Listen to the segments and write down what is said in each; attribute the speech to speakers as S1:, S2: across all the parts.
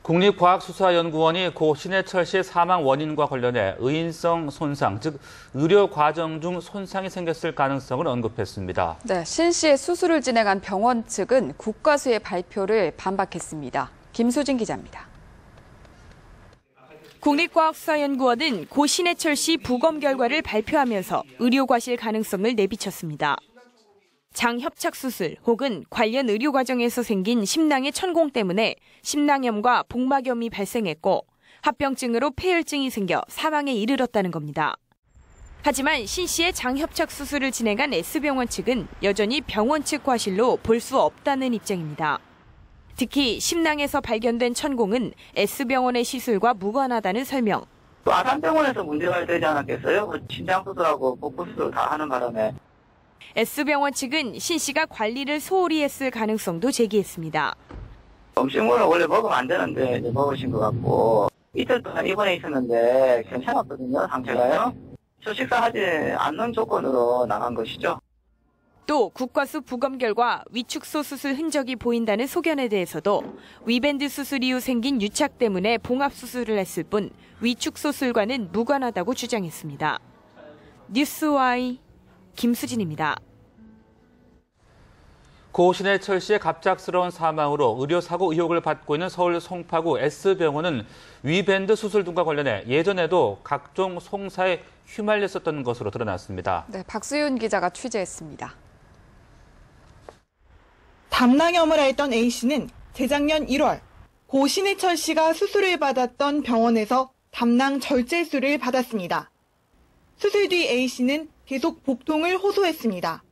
S1: 국립과학수사연구원이 고 신해철 씨의 사망 원인과 관련해 의인성 손상, 즉 의료 과정 중 손상이 생겼을 가능성을 언급했습니다.
S2: 네, 신 씨의 수술을 진행한 병원 측은 국과수의 발표를 반박했습니다. 김수진 기자입니다.
S3: 국립과학수사연구원은 고 신해철 씨 부검 결과를 발표하면서 의료과실 가능성을 내비쳤습니다. 장협착 수술 혹은 관련 의료 과정에서 생긴 심낭의 천공 때문에 심낭염과 복막염이 발생했고 합병증으로 폐혈증이 생겨 사망에 이르렀다는 겁니다. 하지만 신 씨의 장협착 수술을 진행한 S병원 측은 여전히 병원 측 과실로 볼 수 없다는 입장입니다. 특히 심낭에서 발견된 천공은 S병원의 시술과 무관하다는 설명.
S4: 아산병원에서 문제가 되지 않았겠어요? 신장 수술하고 복부 수술 다 하는 바람에.
S3: S병원 측은 신 씨가 관리를 소홀히 했을 가능성도 제기했습니다.
S4: 음식물을 원래 먹으면 안 되는데 이제 먹으신 것 같고 이틀 동안 입원해 있었는데 괜찮았거든요, 상태가요. 식사하지 않는 조건으로 나간 것이죠.
S3: 또 국과수 부검 결과 위축소 수술 흔적이 보인다는 소견에 대해서도 위밴드 수술 이후 생긴 유착 때문에 봉합 수술을 했을 뿐 위축소술과는 무관하다고 주장했습니다. 뉴스와이 김수진입니다.
S1: 고 신해철 씨의 갑작스러운 사망으로 의료사고 의혹을 받고 있는 서울 송파구 S병원은 위밴드 수술 등과 관련해 예전에도 각종 송사에 휘말렸었던 것으로 드러났습니다.
S2: 네, 박수윤 기자가 취재했습니다.
S5: 담낭염을 앓던 A씨는 재작년 1월 고 신해철 씨가 수술을 받았던 병원에서 담낭 절제술을 받았습니다. 수술 뒤 A씨는 계속 복통을 호소했습니다.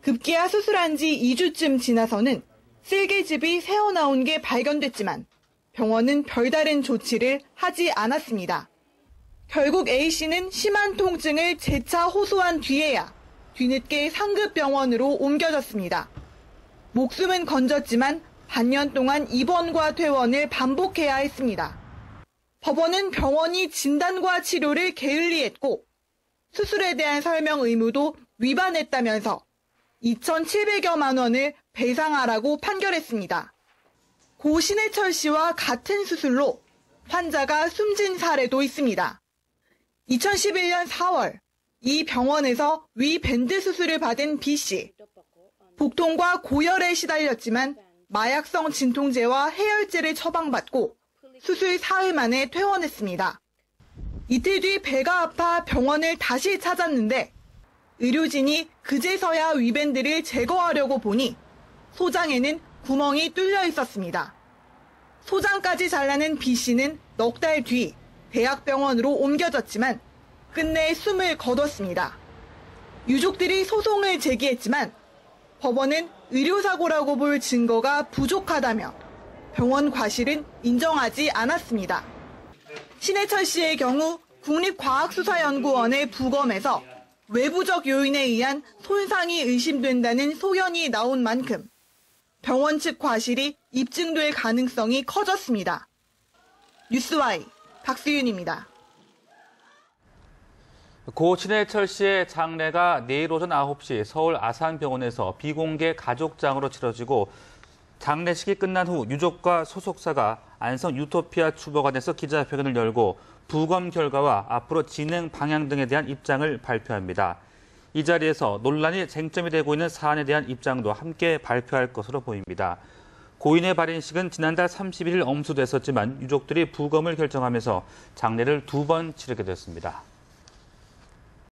S5: 급기야 수술한 지 2주쯤 지나서는 쓸개즙이 새어나온 게 발견됐지만 병원은 별다른 조치를 하지 않았습니다. 결국 A씨는 심한 통증을 재차 호소한 뒤에야 뒤늦게 상급병원으로 옮겨졌습니다. 목숨은 건졌지만 반년 동안 입원과 퇴원을 반복해야 했습니다. 법원은 병원이 진단과 치료를 게을리했고 수술에 대한 설명 의무도 위반했다면서 2,700여만 원을 배상하라고 판결했습니다. 고 신해철 씨와 같은 수술로 환자가 숨진 사례도 있습니다. 2011년 4월 이 병원에서 위밴드 수술을 받은 B씨. 복통과 고열에 시달렸지만 마약성 진통제와 해열제를 처방받고 수술 사흘 만에 퇴원했습니다. 이틀 뒤 배가 아파 병원을 다시 찾았는데 의료진이 그제서야 위밴드를 제거하려고 보니 소장에는 구멍이 뚫려 있었습니다. 소장까지 잘라낸 B씨는 넉 달 뒤 대학병원으로 옮겨졌지만 끝내 숨을 거뒀습니다. 유족들이 소송을 제기했지만 법원은 의료사고라고 볼 증거가 부족하다며 병원 과실은 인정하지 않았습니다. 신해철 씨의 경우 국립과학수사연구원의 부검에서 외부적 요인에 의한 손상이 의심된다는 소견이 나온 만큼 병원 측 과실이 입증될 가능성이 커졌습니다. 뉴스와이 박수윤입니다.
S1: 고 신해철 씨의 장례가 내일 오전 9시 서울 아산병원에서 비공개 가족장으로 치러지고 장례식이 끝난 후 유족과 소속사가 안성 유토피아 추모관에서 기자회견을 열고 부검 결과와 앞으로 진행 방향 등에 대한 입장을 발표합니다. 이 자리에서 논란이 쟁점이 되고 있는 사안에 대한 입장도 함께 발표할 것으로 보입니다. 고인의 발인식은 지난달 31일 엄수됐었지만 유족들이 부검을 결정하면서 장례를 2번 치르게 됐습니다.